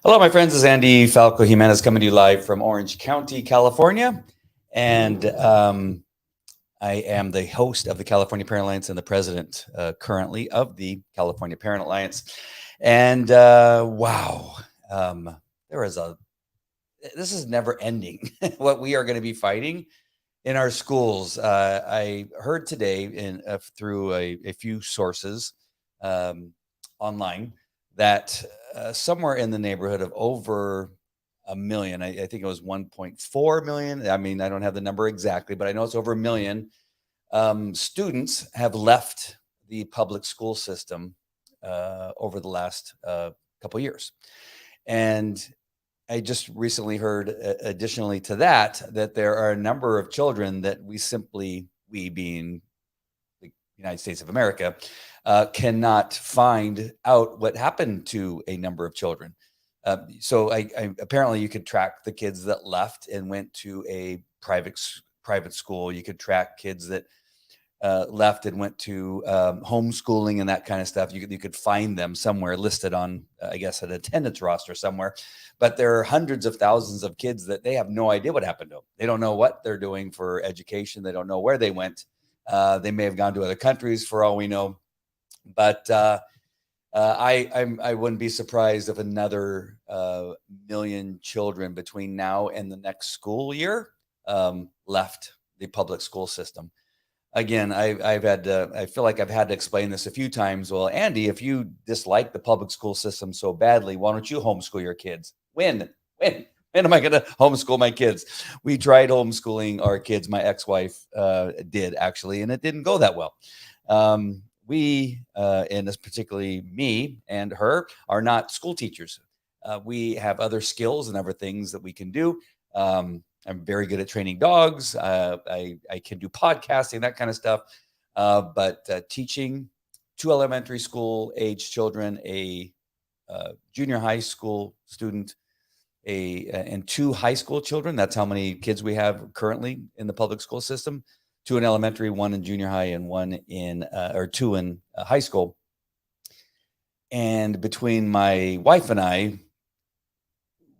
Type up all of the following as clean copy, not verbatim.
Hello, my friends. This is Andy Falco Jimenez coming to you live from Orange County, California. And I am the host of the California Parent Alliance and the president currently of the California Parent Alliance. And wow, there is this is never ending what we are going to be fighting in our schools. I heard today through a few sources online that somewhere in the neighborhood of over a million, I think it was 1.4 million. I mean, I don't have the number exactly, but I know it's over a million students have left the public school system over the last couple years. And I just recently heard, additionally to that, that there are a number of children that we being the United States of America, cannot find out what happened to a number of children. So apparently you could track the kids that left and went to a private school. You could track kids that left and went to homeschooling and that kind of stuff. You could find them somewhere listed on, I guess, an attendance roster somewhere. But there are hundreds of thousands of kids that they have no idea what happened to them. They don't know what they're doing for education. They don't know where they went. They may have gone to other countries for all we know. But I wouldn't be surprised if another million children between now and the next school year left the public school system. Again, I feel like I've had to explain this a few times. Well, Andy, if you dislike the public school system so badly, why don't you homeschool your kids? When am I going to homeschool my kids? We tried homeschooling our kids. My ex-wife did actually, and it didn't go that well. And this particularly me and her, are not school teachers. We have other skills and other things that we can do. I'm very good at training dogs. I can do podcasting, that kind of stuff. But teaching 2 elementary school age children, a junior high school student, and 2 high school children. That's how many kids we have currently in the public school system. 2 in elementary, 1 in junior high, and 2 in high school. And between my wife and I,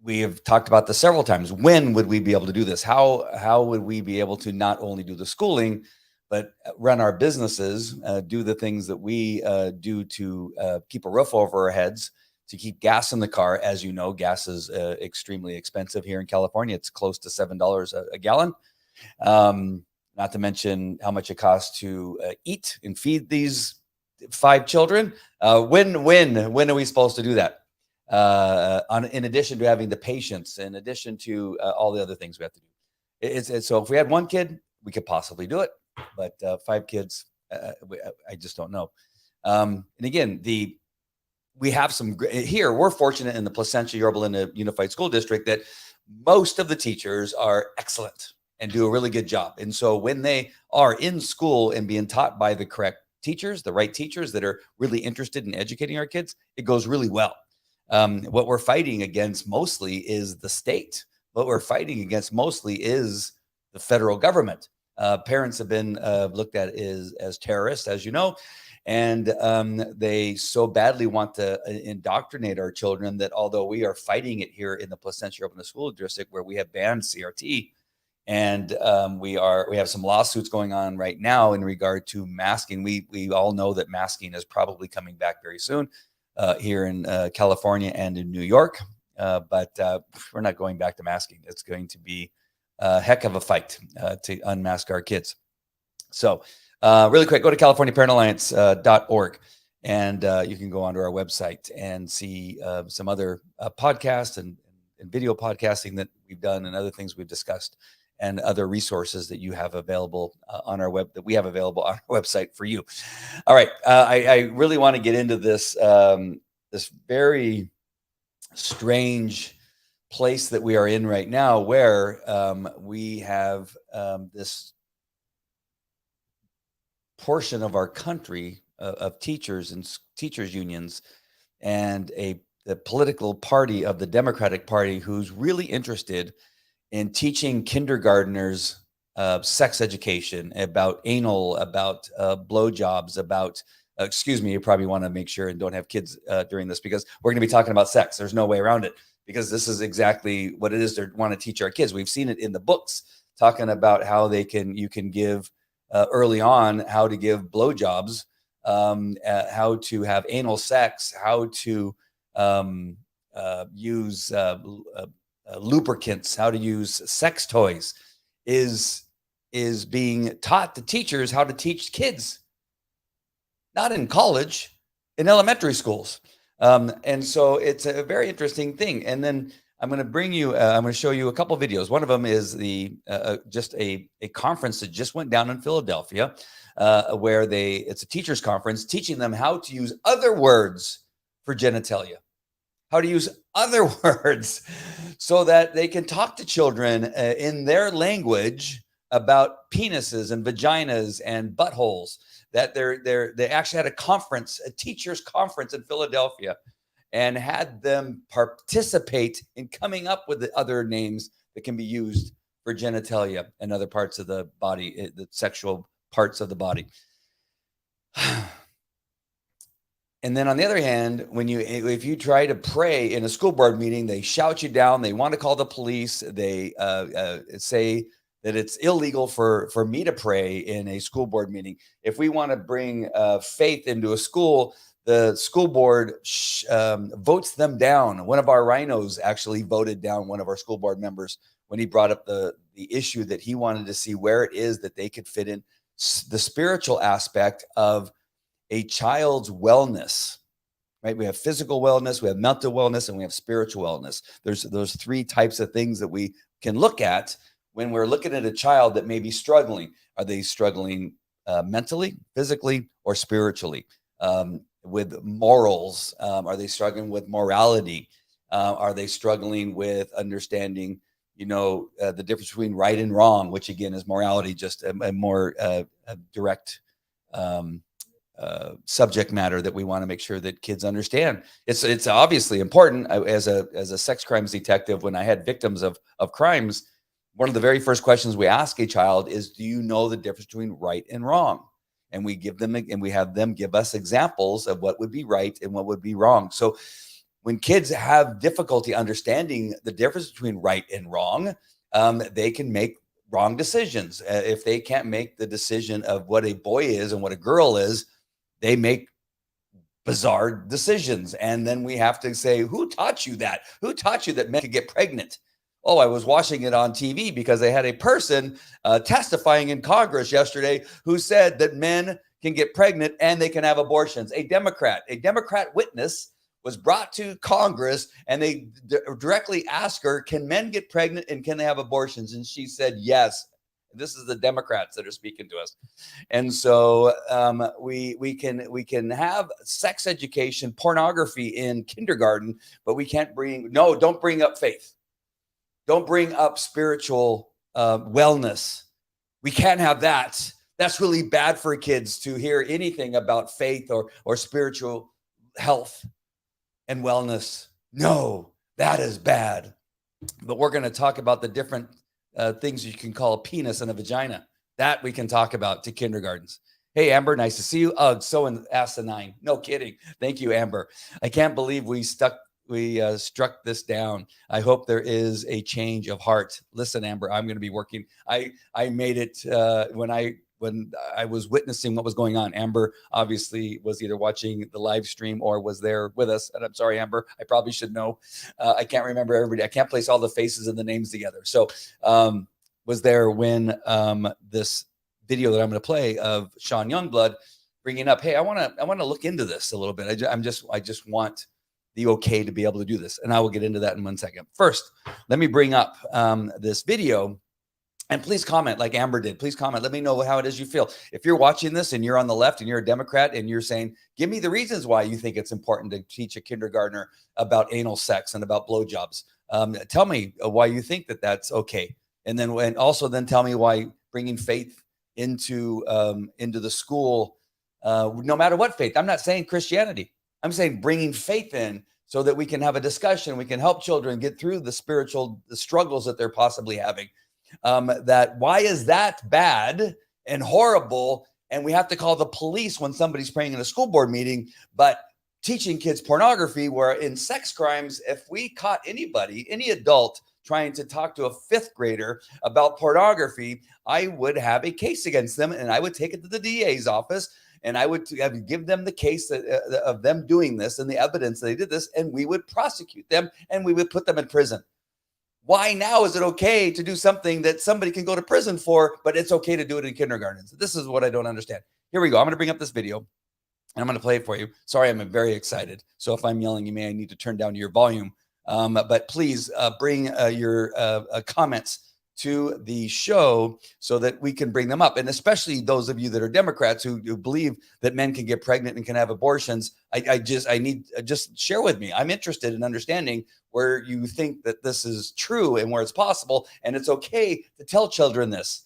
we have talked about this several times. When would we be able to do this? How would we be able to not only do the schooling, but run our businesses, do the things that we do to keep a roof over our heads, to keep gas in the car? As you know, gas is extremely expensive here in California. It's close to $7 a gallon. Not to mention how much it costs to eat and feed these 5 children. When are we supposed to do that? In addition to having the patience, in addition to all the other things we have to do. So if we had 1 kid, we could possibly do it, but 5 kids, I just don't know. And again, we have some here. We're fortunate in the Placentia Yorba Linda Unified School District that most of the teachers are excellent and do a really good job. And so when they are in school and being taught by the correct teachers, the right teachers that are really interested in educating our kids, it goes really well. What we're fighting against mostly is the state. What we're fighting against mostly is the federal government. Parents have been looked at as terrorists, as you know, and they so badly want to indoctrinate our children that although we are fighting it here in the Placentia Urban School District, where we have banned CRT, and we have some lawsuits going on right now in regard to masking. We all know that masking is probably coming back very soon. Here in California and in New York, but we're not going back to masking. It's going to be a heck of a fight to unmask our kids. So really quick, go to CaliforniaParentAlliance.org, and you can go onto our website and see some other podcasts and video podcasting that we've done and other things we've discussed, and other resources that you have available on our we have available on our website for you. All right. I really want to get into this, this very strange place that we are in right now, where we have this portion of our country of teachers and teachers unions, and the political party of the Democratic Party who's really interested in teaching kindergartners sex education, about anal, about blowjobs, about, excuse me, you probably want to make sure and don't have kids during this, because we're going to be talking about sex. There's no way around it. because this is exactly what it is they want to teach our kids. We've seen it in the books talking about how you can give early on how to give blowjobs, how to have anal sex, how to use lubricants, how to use sex toys, is being taught to teachers how to teach kids, not in college, in elementary schools. And so it's a very interesting thing. And then I'm going to show you a couple videos. One of them is just a conference that just went down in Philadelphia, where it's a teachers conference teaching them how to use other words for genitalia, how to use other words so that they can talk to children in their language about penises and vaginas and buttholes. That they actually had a teachers conference in Philadelphia, and had them participate in coming up with the other names that can be used for genitalia and other parts of the body, the sexual parts of the body. And then on the other hand, if you try to pray in a school board meeting, they shout you down. They want to call the police. They say that it's illegal for me to pray in a school board meeting. If we want to bring faith into a school, the school board votes them down. One of our rhinos actually voted down one of our school board members when he brought up the issue that he wanted to see where it is that they could fit in the spiritual aspect of a child's wellness, right? We have physical wellness, we have mental wellness, and we have spiritual wellness. There's those three types of things that we can look at when we're looking at a child that may be struggling. Are they struggling mentally, physically, or spiritually? With morals? Are they struggling with morality? Are they struggling with understanding, the difference between right and wrong, which again is morality, just a more direct subject matter that we want to make sure that kids understand. It's obviously important. As a sex crimes detective, when I had victims of crimes, one of the very first questions we ask a child is, do you know the difference between right and wrong? And we have them give us examples of what would be right and what would be wrong. So when kids have difficulty understanding the difference between right and wrong, they can make wrong decisions. If they can't make the decision of what a boy is and what a girl is, they make bizarre decisions. And then we have to say, who taught you that? Who taught you that men could get pregnant? Oh, I was watching it on TV because they had a person testifying in Congress yesterday who said that men can get pregnant and they can have abortions. A Democrat witness was brought to Congress, and they directly asked her, can men get pregnant and can they have abortions? And she said, yes. This is the Democrats that are speaking to us. And so we can have sex education, pornography in kindergarten, but we can't don't bring up faith. Don't bring up spiritual wellness. We can't have that. That's really bad for kids to hear anything about faith or spiritual health and wellness. No, that is bad. But we're going to talk about the different things you can call a penis and a vagina. That we can talk about to kindergartens. Hey, Amber, nice to see you. So asinine. No kidding. Thank you, Amber. I can't believe we struck this down. I hope there is a change of heart. Listen, Amber, I'm going to be working. I made it when I was witnessing what was going on. Amber obviously was either watching the live stream or was there with us. And I'm sorry, Amber, I probably should know. I can't remember everybody. I can't place all the faces and the names together. So was there when this video that I'm going to play of Sean Youngblood bringing up, hey, I want to look into this a little bit. I just want the okay to be able to do this. And I will get into that in 1 second. First, let me bring up this video, and please comment like Amber did. Please comment. Let me know how it is you feel. If you're watching this and you're on the left and you're a Democrat and you're saying, give me the reasons why you think it's important to teach a kindergartner about anal sex and about blowjobs. Tell me why you think that that's okay. And then also tell me why bringing faith into the school, no matter what faith. I'm not saying Christianity. I'm saying bringing faith in so that we can have a discussion. We can help children get through the struggles that they're possibly having. That why is that bad and horrible? And we have to call the police when somebody's praying in a school board meeting. But teaching kids pornography, where in sex crimes, if we caught anybody, any adult trying to talk to a fifth grader about pornography, I would have a case against them, and I would take it to the DA's office, and I would give them the case of them doing this and the evidence they did this, and we would prosecute them and we would put them in prison. Why now is it okay to do something that somebody can go to prison for, but it's okay to do it in kindergartens? This is what I don't understand. Here we go. I'm going to bring up this video and I'm going to play it for you. Sorry, I'm very excited. So if I'm yelling, you may need to turn down your volume. But please bring your comments to the show so that we can bring them up. And especially those of you that are Democrats who believe that men can get pregnant and can have abortions. I need share with me. I'm interested in understanding where you think that this is true and where it's possible. And it's okay to tell children this.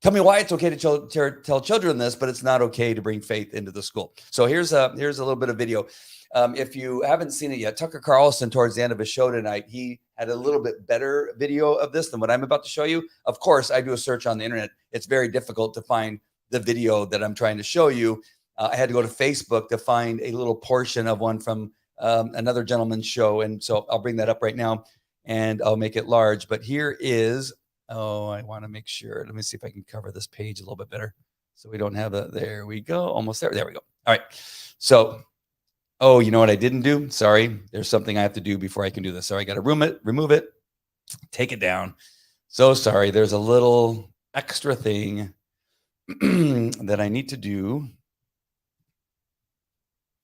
Tell me why it's okay to tell children this, but it's not okay to bring faith into the school. So here's a little bit of video. If you haven't seen it yet, Tucker Carlson, towards the end of his show tonight, he had a little bit better video of this than what I'm about to show you. Of course, I do a search on the internet. It's very difficult to find the video that I'm trying to show you. I had to go to Facebook to find a little portion of one from another gentleman's show. And so I'll bring that up right now and I'll make it large. But here is, I want to make sure. Let me see if I can cover this page a little bit better so we don't have a, there we go. Almost there. There we go. All right. So, you know what I didn't do? Sorry. There's something I have to do before I can do this. So I got to remove it, take it down. So sorry. There's a little extra thing that I need to do.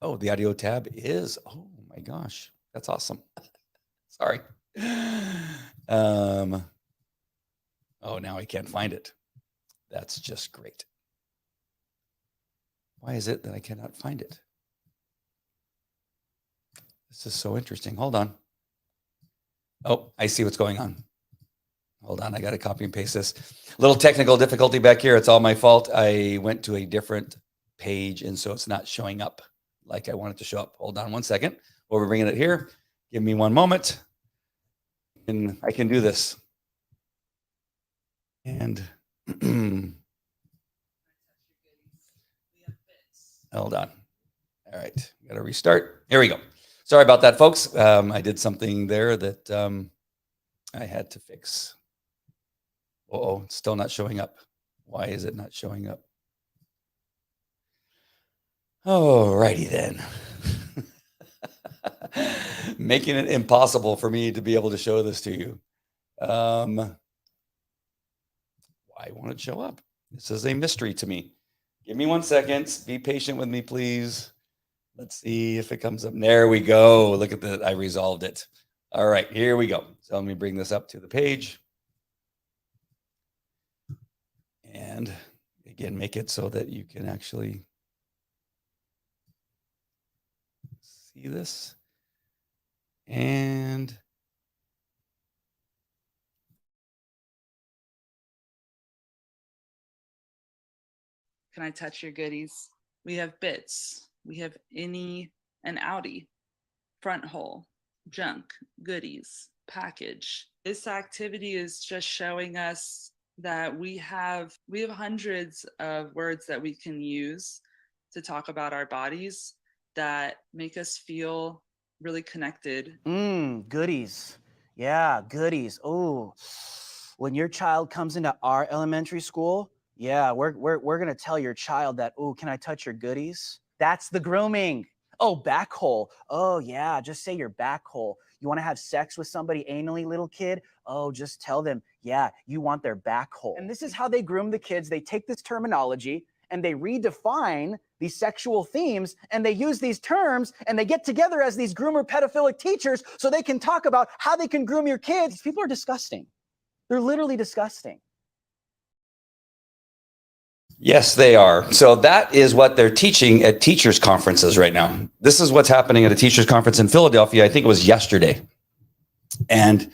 Oh, the audio tab is, oh my gosh, that's awesome. Sorry. Oh, now I can't find it. That's just great. Why is it that I cannot find it? This is so interesting. Hold on. Oh, I see what's going on. Hold on. I got to copy and paste this. Little technical difficulty back here. It's all my fault. I went to a different page, and so it's not showing up like I want it to show up. Hold on one second. While we're bringing it here, give me one moment, and I can do this. And hold on. All right. Got to restart. Here we go. Sorry about that, folks. I did something there that I had to fix. It's still not showing up. Why is it not showing up? All righty then. Making it impossible for me to be able to show this to you. Why won't it show up? This is a mystery to me. Give me 1 second. Be patient with me, please. Let's see if it comes up. There we go. Look at that. I resolved it. All right, here we go. So let me bring this up to the page. And again, make it so that you can actually see this. And can I touch your goodies? We have bits. We have innie and outie, front hole, junk, goodies, package. This activity is just showing us that we have hundreds of words that we can use to talk about our bodies that make us feel really connected. Goodies. Yeah, goodies. Oh, when your child comes into our elementary school, yeah, we're gonna tell your child that, oh, can I touch your goodies? That's the grooming. Oh, back hole. Oh yeah, just say your back hole. You want to have sex with somebody anally, little kid? Oh, just tell them, yeah, you want their back hole. And this is how they groom the kids. They take this terminology and they redefine these sexual themes, and they use these terms, and they get together as these groomer pedophilic teachers so they can talk about how they can groom your kids. These people are disgusting. They're literally disgusting. yes, they are. So that is what they're teaching at teachers' conferences right now. This is what's happening at a teachers' conference in Philadelphia. I think it was yesterday. And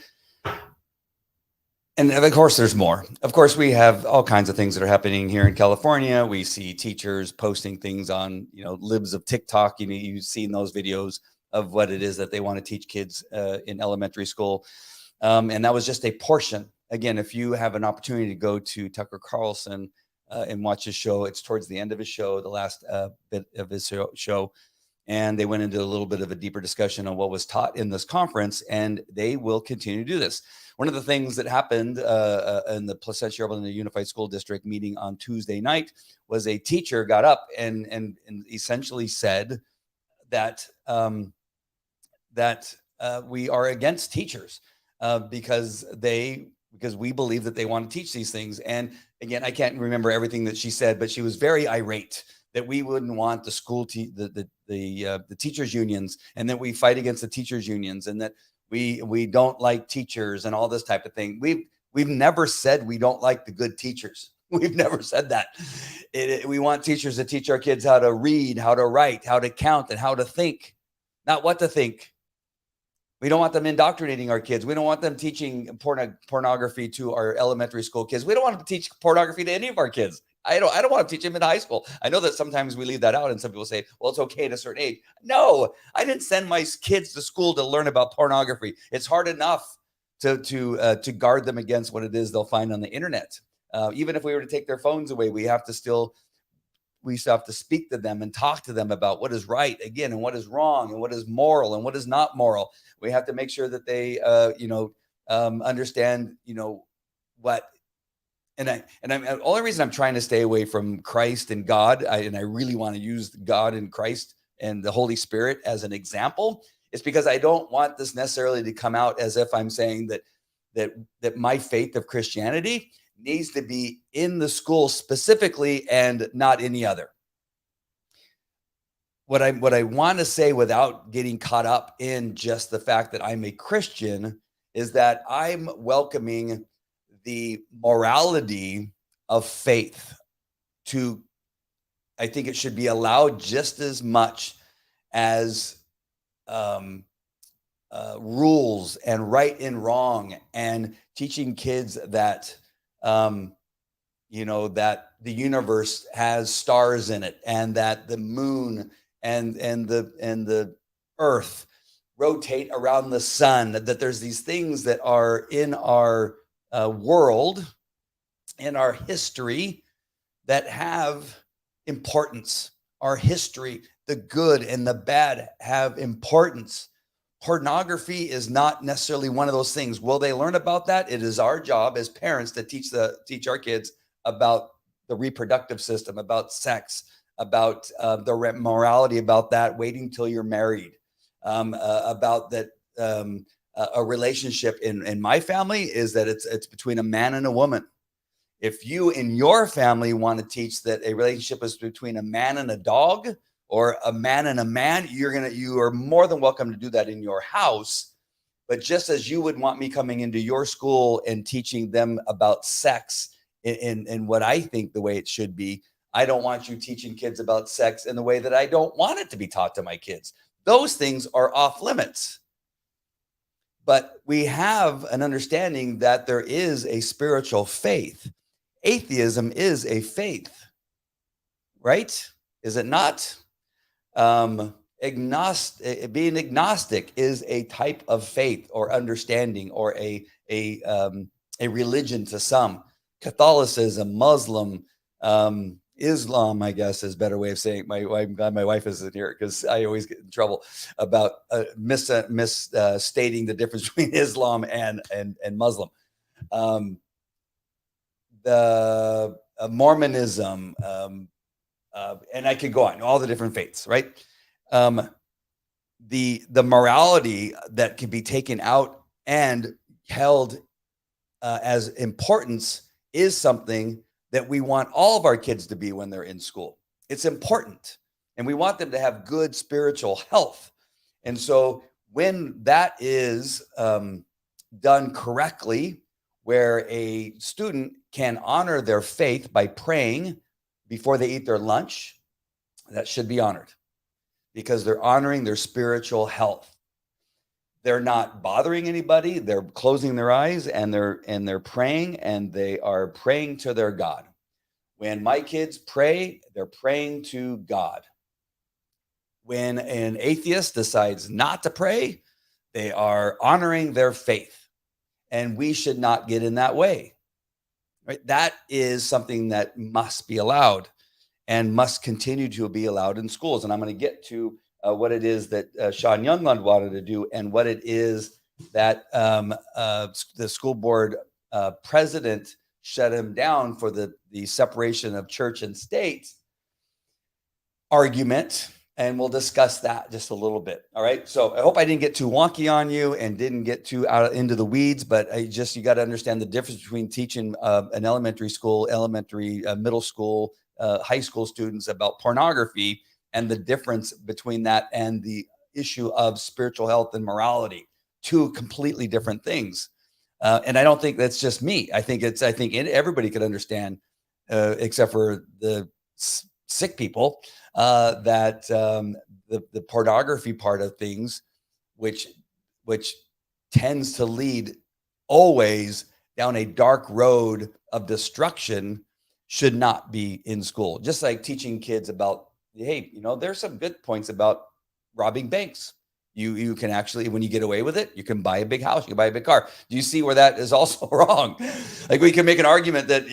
of course, there's more. Of course, we have all kinds of things that are happening here in California. We see teachers posting things on, libs of TikTok. You've seen those videos of what it is that they want to teach kids in elementary school. And that was just a portion. Again, if you have an opportunity to go to Tucker Carlson and watch his show, it's towards the end of his show, the last bit of his show. and they went into a little bit of a deeper discussion on what was taught in this conference, and they will continue to do this. One of the things that happened in the Placentia Urban Unified School District meeting on Tuesday night was a teacher got up and essentially said that we are against teachers because we believe that they want to teach these things. And again, I can't remember everything that she said, but she was very irate that we wouldn't want the school the teachers unions, and that we fight against the teachers unions, and that we don't like teachers and all this type of thing. We've never said we don't like the good teachers. We've never said that. We want teachers to teach our kids how to read, how to write, how to count, and how to think, not what to think. We don't want them indoctrinating our kids. We don't want them teaching pornography to our elementary school kids. We don't want them to teach pornography to any of our kids. I don't want to teach them in high school. I know that sometimes we leave that out, and some people say, well, it's okay at a certain age. No, I didn't send my kids to school to learn about pornography. It's hard enough to guard them against what it is they'll find on the internet. Even if we were to take their phones away, we still have to speak to them and talk to them about what is right, again, and what is wrong, and what is moral and what is not moral. We have to make sure that they, understand, what. And the only reason I'm trying to stay away from Christ and God, and I really want to use God and Christ and the Holy Spirit as an example, is because I don't want this necessarily to come out as if I'm saying that my faith of Christianity needs to be in the school specifically and not any other. What I want to say, without getting caught up in just the fact that I'm a Christian, is that I'm welcoming the morality of faith I think it should be allowed just as much as rules and right and wrong, and teaching kids that that the universe has stars in it, and that the moon and the earth rotate around the sun, that there's these things that are in our world, in our history, that have importance. Our history, the good and the bad, have importance. Pornography is not necessarily one of those things. Will they learn about that? It is our job as parents to teach our kids about the reproductive system, about sex, about the morality about that, waiting till you're married, about that. A relationship in my family is that it's between a man and a woman. If you in your family want to teach that a relationship is between a man and a dog, or a man and a man, you are more than welcome to do that in your house. But just as you would want me coming into your school and teaching them about sex in what I think the way it should be, I don't want you teaching kids about sex in the way that I don't want it to be taught to my kids. Those things are off limits. But we have an understanding that there is a spiritual faith. Atheism is a faith, right? Is it not? Being agnostic is a type of faith or understanding, or a religion to some. Catholicism, Muslim, Islam, I guess, is a better way of saying it. I'm glad my wife isn't here, because I always get in trouble about misstating the difference between Islam and Muslim. The Mormonism, and I could go on, all the different faiths, right? The morality that can be taken out and held as importance is something that we want all of our kids to be when they're in school. It's important, and we want them to have good spiritual health. And so when that is done correctly, where a student can honor their faith by praying before they eat their lunch, that should be honored, because they're honoring their spiritual health. They're not bothering anybody. They're closing their eyes, and they're praying, and they are praying to their God. When my kids pray, they're praying to God. When an atheist decides not to pray, they are honoring their faith. And we should not get in that way. Right? That is something that must be allowed and must continue to be allowed in schools. And I'm going to get to what it is that Sean Youngblood wanted to do, and what it is that the school board president shut him down for the separation of church and state argument. And we'll discuss that just a little bit. All right. So I hope I didn't get too wonky on you and didn't get too out into the weeds, but you got to understand the difference between teaching an elementary school, middle school, high school students about pornography, and the difference between that and the issue of spiritual health and morality. Two completely different things. And I don't think that's just me. I think everybody could understand, except for the sick people, that the pornography part of things, which tends to lead always down a dark road of destruction, should not be in school. Just like teaching kids about, hey, there's some good points about robbing banks. You can actually, when you get away with it, you can buy a big house, you can buy a big car. Do you see where that is also wrong? Like, we can make an argument that,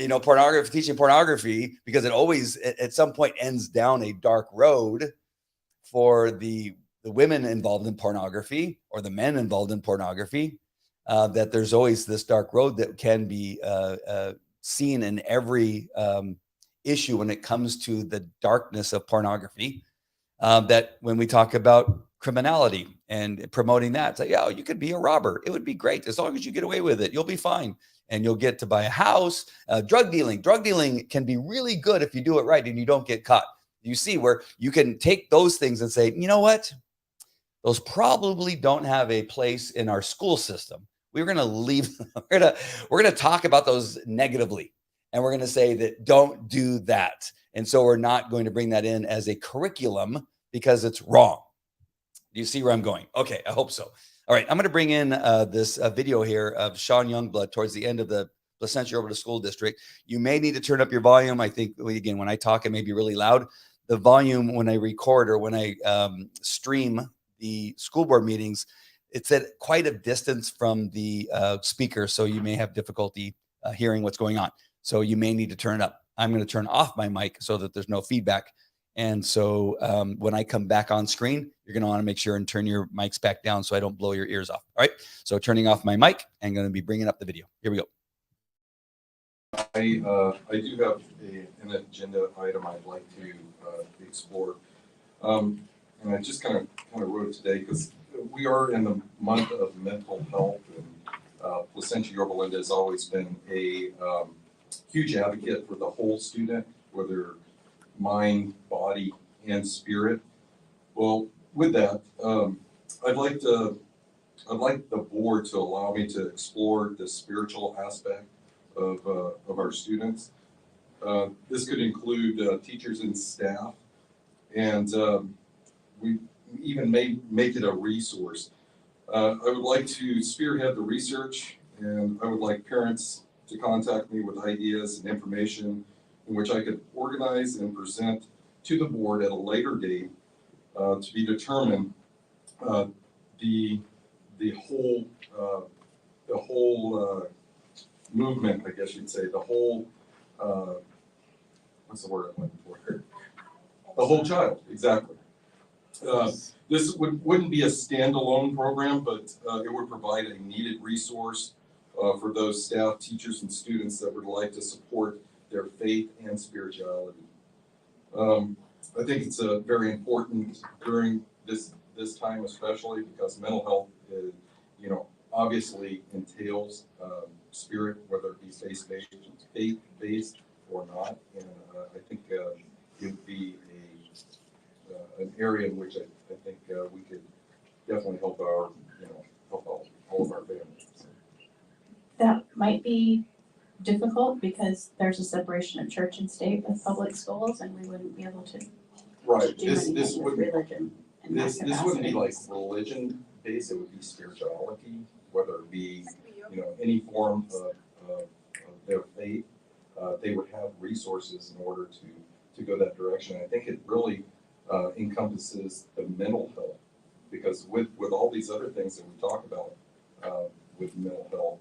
teaching pornography, because it always at some point ends down a dark road for the women involved in pornography or the men involved in pornography, that there's always this dark road that can be seen in every issue when it comes to the darkness of pornography. That when we talk about criminality and promoting that, it's like, yeah, you could be a robber. It would be great. As long as you get away with it, you'll be fine. And you'll get to buy a house. Drug dealing can be really good if you do it right and you don't get caught. You see where you can take those things and say, you know what? Those probably don't have a place in our school system. We're going to leave. We're going to talk about those negatively. And we're going to say that don't do that. And so we're not going to bring that in as a curriculum because it's wrong. Do you see where I'm going? Okay, I hope so. All right, I'm going to bring in this video here of Sean Youngblood towards the end of the Placentia Orbital School District. You may need to turn up your volume. I think, again, when I talk, it may be really loud. The volume when I record or when I stream the school board meetings, it's at quite a distance from the speaker, so you may have difficulty hearing what's going on. So you may need to turn it up. I'm going to turn off my mic so that there's no feedback. And so when I come back on screen, you're going to want to make sure and turn your mics back down so I don't blow your ears off. All right. So turning off my mic and going to be bringing up the video. Here we go. I do have an agenda item I'd like to explore. And I just kind of wrote it today because we are in the month of mental health, and Placentia Yorba Linda has always been a huge advocate for the whole student, whether mind, body, and spirit. Well, with that, I'd like the board to allow me to explore the spiritual aspect of our students. This could include teachers and staff, and we even may make it a resource. I would like to spearhead the research, and I would like parents to contact me with ideas and information in which I could organize and present to the board at a later date to be determined. The whole movement, I guess you'd say, the whole what's the word I'm looking for here? The whole child, exactly. This wouldn't be a standalone program, but it would provide a needed resource for those staff, teachers, and students that would like to support their faith and spirituality. I think it's very important during this time, especially because mental health, obviously entails spirit, whether it be faith-based or not. And I think it would be an area in which I think we could definitely help all of our families. That might be difficult because there's a separation of church and state with public schools, and we wouldn't be able to do anything with religion. This wouldn't be like religion based. It would be spirituality, whether it be any form of their faith. They would have resources in order to go that direction. I think it really encompasses the mental health, because with all these other things that we talk about with mental health,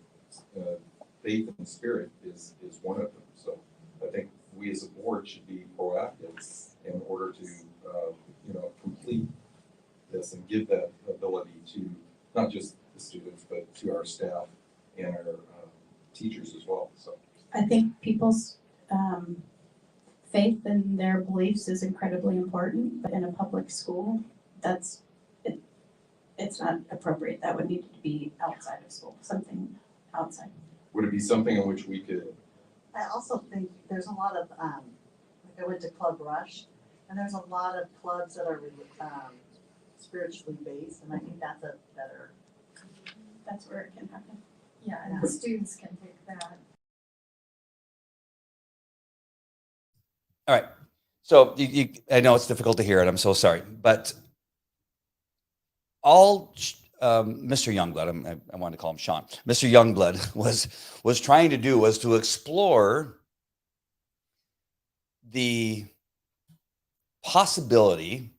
faith and spirit is one of them. So I think we as a board should be proactive in order to complete this and give that ability to not just the students, but to our staff and our teachers as well. So I think people's faith in their beliefs is incredibly important, but in a public school, it's not appropriate. That would need to be outside of school, something outside. would it be something in which we could? I also think there's a lot of, like I went to Club Rush, and there's a lot of clubs that are spiritually based, and I think that's a better. That's where it can happen. Yeah, And the students can pick that. All right. So I know it's difficult to hear it. I'm so sorry, but all Mr. Youngblood, I wanted to call him Sean. Mr. Youngblood was trying to do was to explore the possibility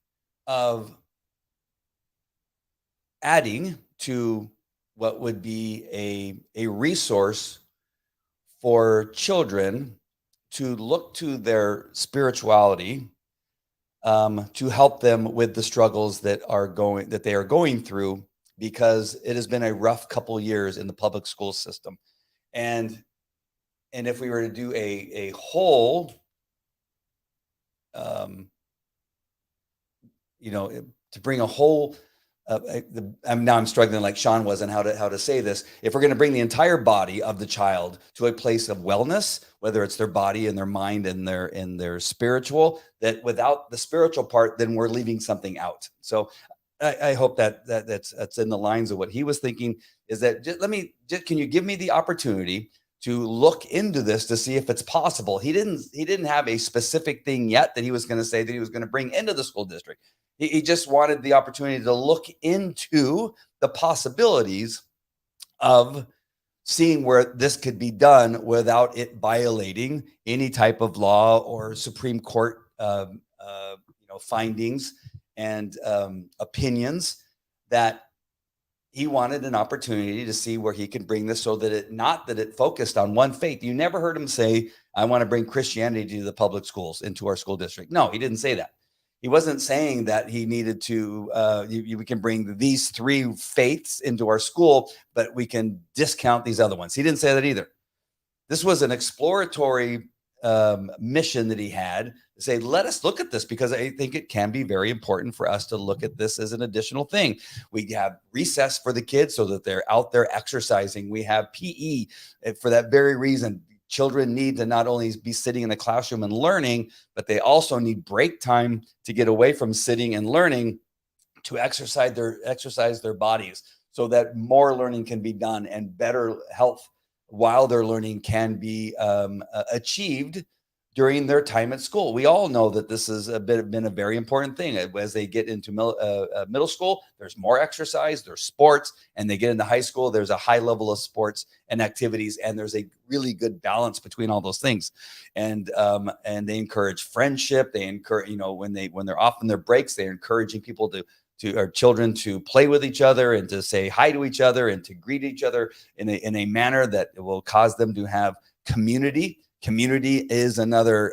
of adding to what would be a resource for children to look to their spirituality to help them with the struggles that they are going through, because it has been a rough couple years in the public school system. And if we were to do a whole to bring a whole I'm struggling like Sean was on how to say this. If we're going to bring the entire body of the child to a place of wellness, whether it's their body and their mind and their spiritual, that without the spiritual part, then we're leaving something out. So I hope that's in the lines of what he was thinking. Is that can you give me the opportunity to look into this to see if it's possible? He didn't have a specific thing yet that he was going to say that he was going to bring into the school district. He just wanted the opportunity to look into the possibilities of seeing where this could be done without it violating any type of law or Supreme Court, findings and opinions. That he wanted an opportunity to see where he could bring this, so that it focused on one faith. You never heard him say, "I want to bring Christianity to the public schools, into our school district." No, he didn't say that. He wasn't saying that he needed to, we can bring these three faiths into our school, but we can discount these other ones. He didn't say that either. This was an exploratory mission that he had to say, let us look at this, because I think it can be very important for us to look at this as an additional thing. We have recess for the kids so that they're out there exercising. We have PE for that very reason. Children need to not only be sitting in the classroom and learning, but they also need break time to get away from sitting and learning, to exercise their bodies, so that more learning can be done and better health while they're learning can be achieved during their time at school. We all know that this has been a very important thing. As they get into middle school, there's more exercise, there's sports, and they get into high school, there's a high level of sports and activities, and there's a really good balance between all those things. And they encourage friendship. They encourage, when they're off on their breaks, they're encouraging people our children to play with each other and to say hi to each other and to greet each other in a manner that will cause them to have community. Community is another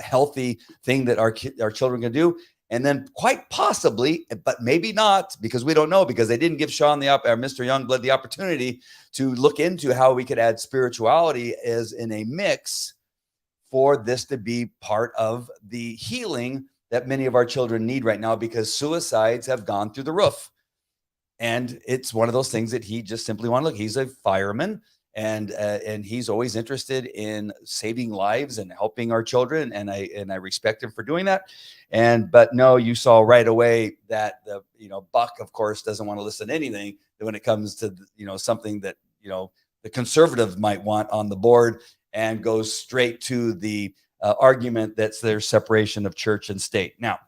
healthy thing that our children can do. And then quite possibly, but maybe not, because we don't know, because they didn't give Sean Mr. Youngblood the opportunity to look into how we could add spirituality as in a mix for this to be part of the healing that many of our children need right now, because suicides have gone through the roof. And it's one of those things that he just simply wanted to look. He's a fireman. And he's always interested in saving lives and helping our children, and I respect him for doing that. But no, you saw right away that Buck, of course, doesn't want to listen to anything when it comes to something that the conservative might want on the board, and goes straight to the argument that's their separation of church and state. Now,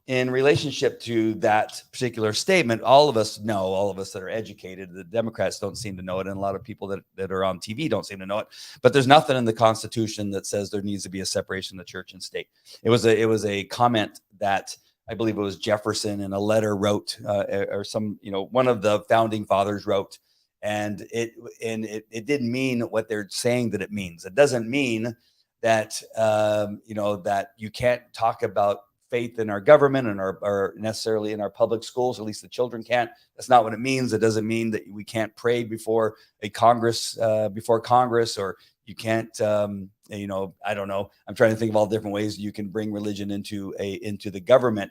in relationship to that particular statement, all of us that are educated, the Democrats don't seem to know it, and a lot of people that are on TV don't seem to know it, but there's nothing in the Constitution that says there needs to be a separation of church and state. It was a comment that I believe it was Jefferson in a letter wrote, or some, one of the founding fathers wrote, and it didn't mean what they're saying that it means. It doesn't mean that, that you can't talk about faith in our government and or necessarily in our public schools. At least the children can't. That's not what it means. It doesn't mean that we can't pray before a Congress, or you can't, I don't know. I'm trying to think of all different ways you can bring religion into the government.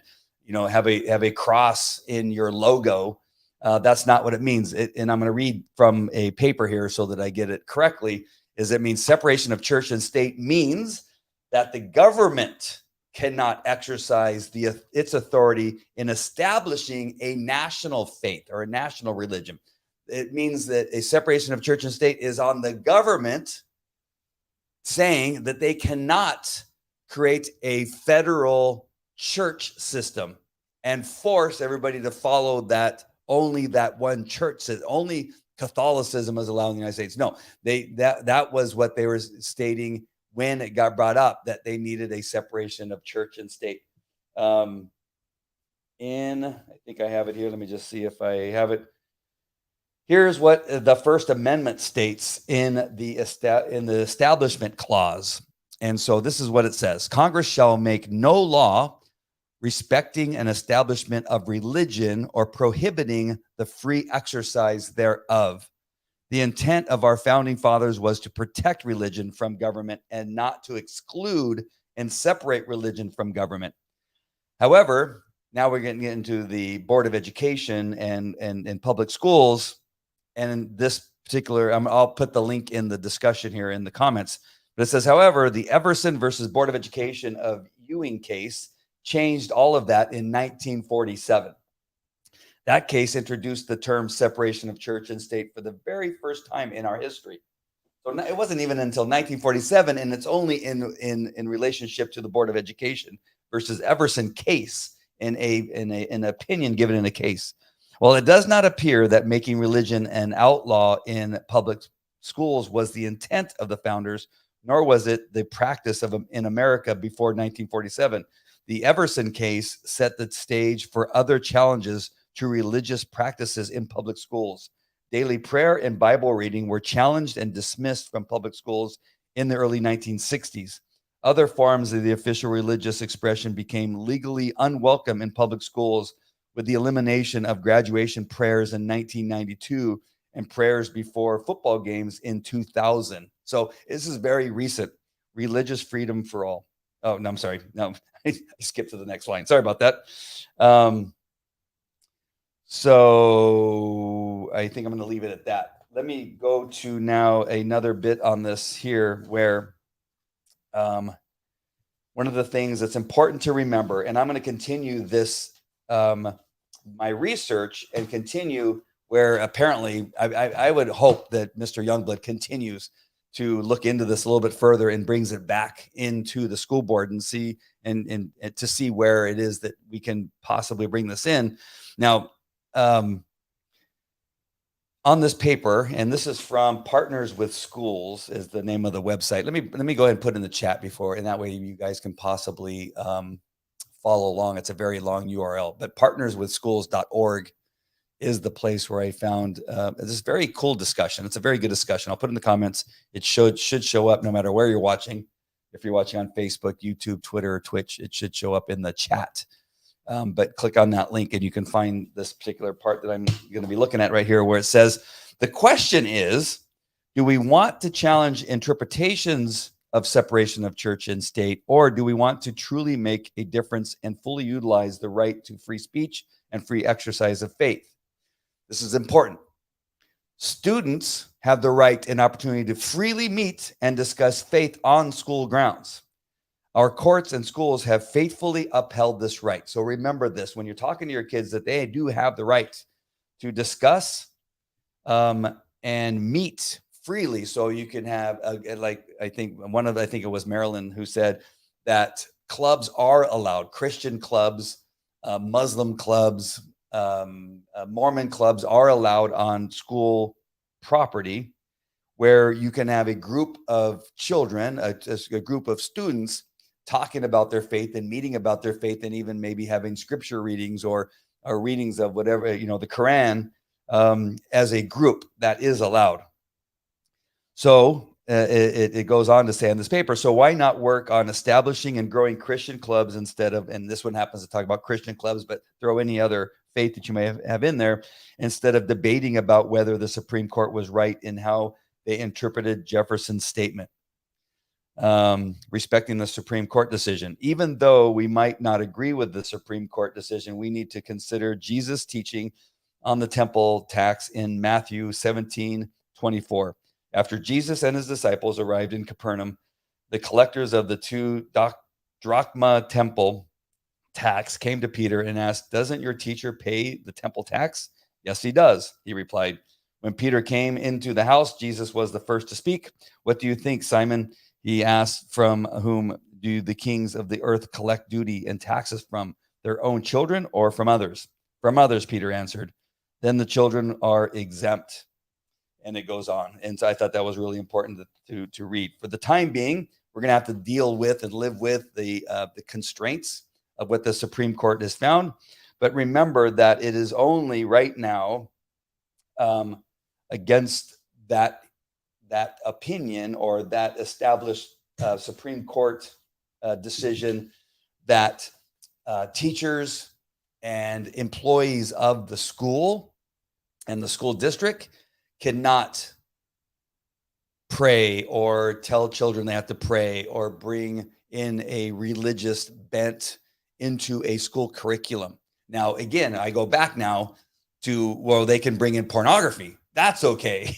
Have a cross in your logo. That's not what it means. And I'm going to read from a paper here so that I get it correctly. It means separation of church and state means that the government cannot exercise its authority in establishing a national faith or a national religion. It means that a separation of church and state is on the government saying that they cannot create a federal church system and force everybody to follow only that one church says. Only Catholicism is allowed in the United States. No, that was what they were stating when it got brought up, that they needed a separation of church and state. I think I have it here. Let me just see if I have it. Here's what the First Amendment states in the Establishment Clause. And so this is what it says. Congress shall make no law respecting an establishment of religion or prohibiting the free exercise thereof. The intent of our founding fathers was to protect religion from government and not to exclude and separate religion from government. However, now we're getting into the Board of Education and public schools. And in this particular, I'll put the link in the discussion here in the comments. But it says, however, the Everson versus Board of Education of Ewing case changed all of that in 1947. That case introduced the term separation of church and state for the very first time in our history. So it wasn't even until 1947, and it's only in relationship to the Board of Education versus Everson case in an opinion given in a case. Well, it does not appear that making religion an outlaw in public schools was the intent of the founders, nor was it the practice in America before 1947. The Everson case set the stage for other challenges to religious practices in public schools. Daily prayer and Bible reading were challenged and dismissed from public schools in the early 1960s. Other forms of the official religious expression became legally unwelcome in public schools with the elimination of graduation prayers in 1992 and prayers before football games in 2000. So this is very recent. Religious freedom for all. Oh, no, I'm sorry. No, I skipped to the next line. Sorry about that. So I think I'm going to leave it at that. Let me go to now another bit on this here where one of the things that's important to remember, and I'm going to continue this, my research and continue where apparently I would hope that Mr. Youngblood continues to look into this a little bit further and brings it back into the school board and see and to see where it is that we can possibly bring this in. Now, on this paper, and this is from Partners with Schools is the name of the website. Let me go ahead and put it in the chat before, and that way you guys can possibly follow along. It's a very long URL, but partnerswithschools.org is the place where I found this very cool discussion. It's a very good discussion. I'll put it in the comments. It should show up no matter where you're watching. If you're watching on Facebook, YouTube, Twitter, or Twitch, it should show up in the chat. But click on that link and you can find this particular part that I'm going to be looking at right here where it says, the question is, do we want to challenge interpretations of separation of church and state, or do we want to truly make a difference and fully utilize the right to free speech and free exercise of faith? This is important. Students have the right and opportunity to freely meet and discuss faith on school grounds. Our courts and schools have faithfully upheld this right. So remember this when you're talking to your kids, that they do have the right to discuss and meet freely. So you can have, I think it was Marilyn who said that clubs are allowed. Christian clubs, Muslim clubs, Mormon clubs are allowed on school property, where you can have a group of children, a group of students talking about their faith and meeting about their faith, and even maybe having scripture readings or readings of whatever, the Quran, as a group that is allowed. So it goes on to say on this paper, so why not work on establishing and growing Christian clubs instead of, and this one happens to talk about Christian clubs, but throw any other faith that you may have in there, instead of debating about whether the Supreme Court was right in how they interpreted Jefferson's statement. Respecting the Supreme Court decision. Even though we might not agree with the Supreme Court decision, we need to consider Jesus' teaching on the temple tax in Matthew 17:24. After Jesus and his disciples arrived in Capernaum, the collectors of the 2 drachma temple tax came to Peter and asked, "Doesn't your teacher pay the temple tax?" "Yes, he does," he replied. When Peter came into the house, Jesus was the first to speak. "What do you think, Simon?" he asked. "From whom do the kings of the earth collect duty and taxes from? Their own children or from others?" "From others," Peter answered. "Then the children are exempt." And it goes on. And so I thought that was really important to read. For the time being, we're going to have to deal with and live with the constraints of what the Supreme Court has found. But remember that it is only right now against that opinion or that established Supreme Court decision that teachers and employees of the school and the school district cannot pray or tell children they have to pray or bring in a religious bent into a school curriculum. Now, again, I go back now to, well, they can bring in pornography. That's okay.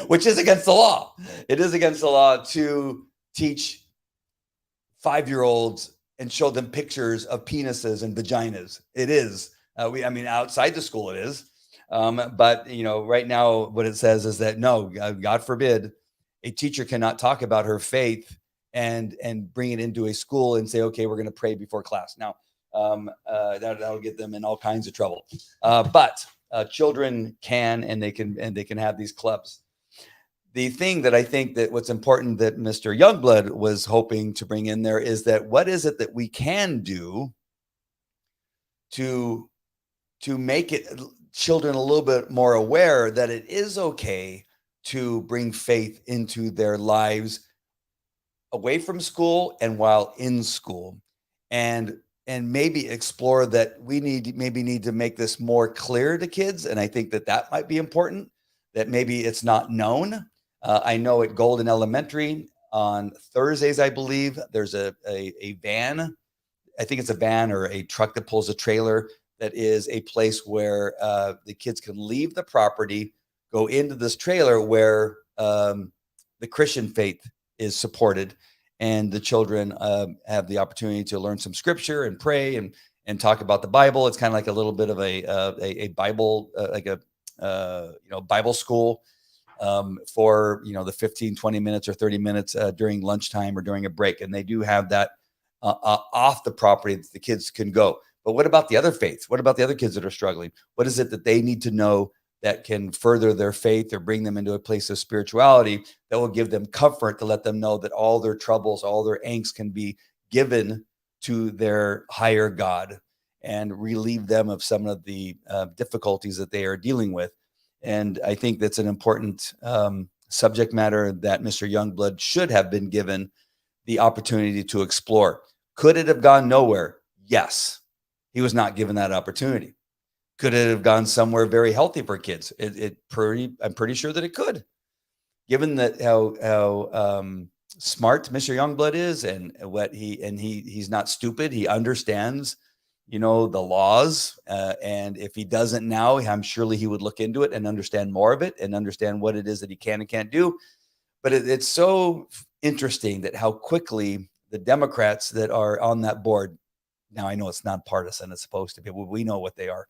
Which is against the law. It is against the law to teach 5-year-olds and show them pictures of penises and vaginas. It is. Outside the school it is. But, right now what it says is that no, God forbid, a teacher cannot talk about her faith and bring it into a school and say, okay, we're going to pray before class. Now, that'll get them in all kinds of trouble. But children can, and they can have these clubs. The thing that I think that what's important that Mr. Youngblood was hoping to bring in there is that what is it that we can do to make children a little bit more aware that it is okay to bring faith into their lives away from school and while in school, and maybe explore that we need to make this more clear to kids. And I think that might be important, that maybe it's not known. I know at Golden Elementary on Thursdays, I believe there's a van. I think it's a van or a truck that pulls a trailer. That is a place where the kids can leave the property, go into this trailer where the Christian faith is supported, and the children have the opportunity to learn some scripture and pray and talk about the Bible. It's kind of like a little bit of a Bible, Bible school for the 15, 20 minutes or 30 minutes during lunchtime or during a break. And they do have that off the property that the kids can go. But what about the other faiths? What about the other kids that are struggling? What is it that they need to know that can further their faith or bring them into a place of spirituality that will give them comfort, to let them know that all their troubles, all their angst can be given to their higher God and relieve them of some of the difficulties that they are dealing with? And I think that's an important subject matter that Mr. Youngblood should have been given the opportunity to explore. Could it have gone nowhere? Yes. He was not given that opportunity. Could it have gone somewhere very healthy for kids? I'm pretty sure that it could, given that how smart Mr. Youngblood is, and he's not stupid. He understands, the laws, and if he doesn't now, I'm surely he would look into it and understand more of it and understand what it is that he can and can't do. But it's so interesting that how quickly the Democrats that are on that board. Now, I know it's nonpartisan, it's supposed to be, we know what they are,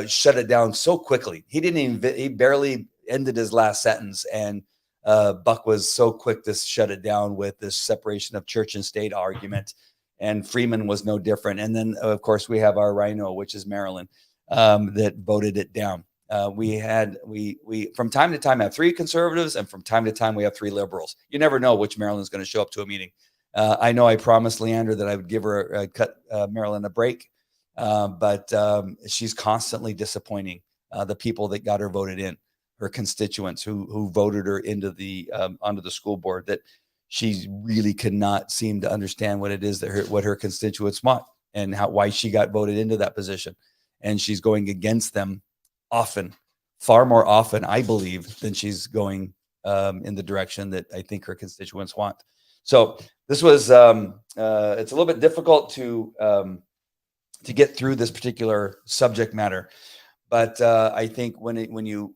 shut it down so quickly. He barely ended his last sentence, and Buck was so quick to shut it down with this separation of church and state argument, and Freeman was no different. And then, of course, we have our rhino, which is Maryland, that voted it down. We from time to time have 3 conservatives, and from time to time we have 3 liberals. You never know which Maryland's going to show up to a meeting. I know I promised Leander that I would give her cut Maryland a break, but she's constantly disappointing the people that got her voted in. her constituents who voted her into the onto the school board, that she really could not seem to understand what it is that what her constituents want and why she got voted into that position. And she's going against them often, far more often, I believe, than she's going in the direction that I think her constituents want. So this was it's a little bit difficult to get through this particular subject matter, but I think when you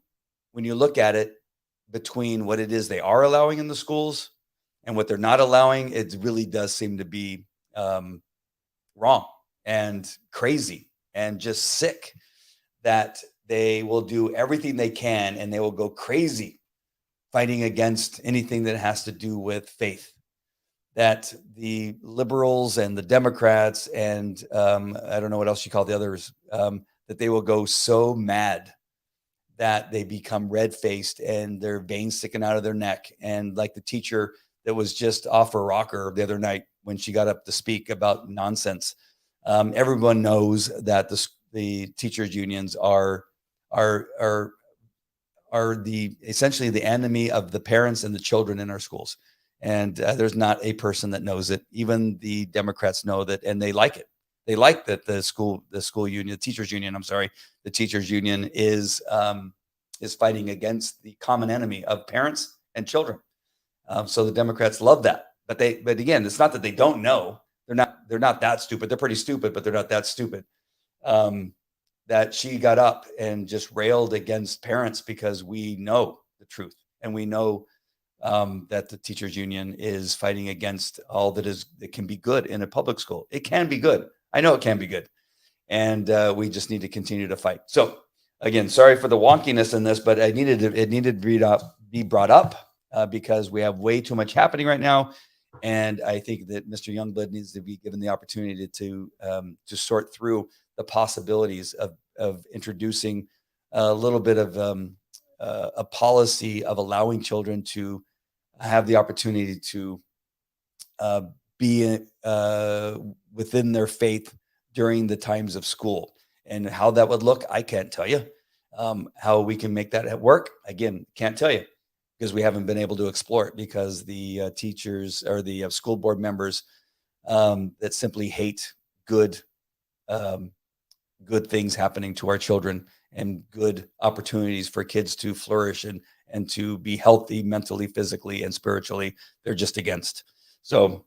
look at it between what it is they are allowing in the schools and what they're not allowing, it really does seem to be wrong and crazy and just sick, that they will do everything they can and they will go crazy fighting against anything that has to do with faith. That the liberals and the Democrats and I don't know what else you call the others, that they will go so mad that they become red-faced and their veins sticking out of their neck. And like the teacher that was just off her rocker the other night when she got up to speak about nonsense. Everyone knows that the teachers unions are essentially the enemy of the parents and the children in our schools. And there's not a person that knows it. Even the Democrats know that, and they like it. They like that the teachers union is fighting against the common enemy of parents and children. So the Democrats love that. But again, it's not that they don't know. They're not that stupid. They're pretty stupid, but they're not that stupid. That she got up and just railed against parents because we know the truth, and we know that the teachers union is fighting against all that can be good in a public school. It can be good. I know it can be good. And we just need to continue to fight. So again, sorry for the wonkiness in this, but it needed to be brought up because we have way too much happening right now. And I think that Mr. Youngblood needs to be given the opportunity to sort through the possibilities of introducing a little bit of a policy of allowing children to have the opportunity to be within their faith during the times of school. And how that would look, I can't tell you. How we can make that work, again, can't tell you, because we haven't been able to explore it, because the teachers or the school board members that simply hate good things happening to our children and good opportunities for kids to flourish and to be healthy mentally, physically, and spiritually, they're just against. So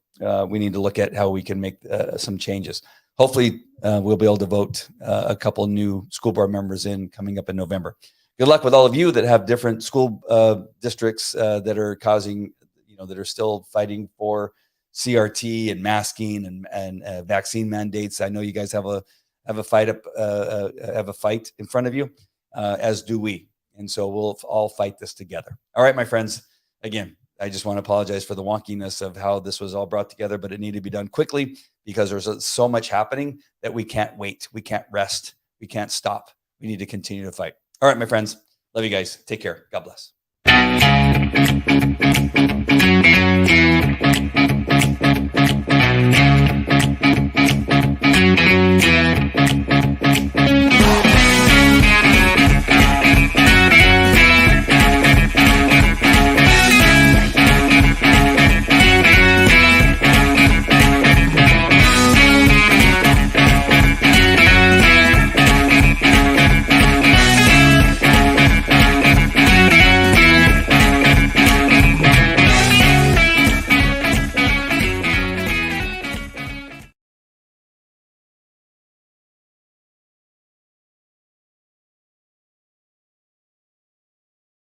we need to look at how we can make some changes. Hopefully we'll be able to vote a couple new school board members in coming up in November. Good luck with all of you that have different school districts that are causing, that are still fighting for CRT and masking and vaccine mandates. I know you guys have a fight in front of you, as do we. And so we'll all fight this together. All right, my friends. Again, I just want to apologize for the wonkiness of how this was all brought together, but it needed to be done quickly because there's so much happening that we can't wait. We can't rest. We can't stop. We need to continue to fight. All right, my friends. Love you guys. Take care. God bless.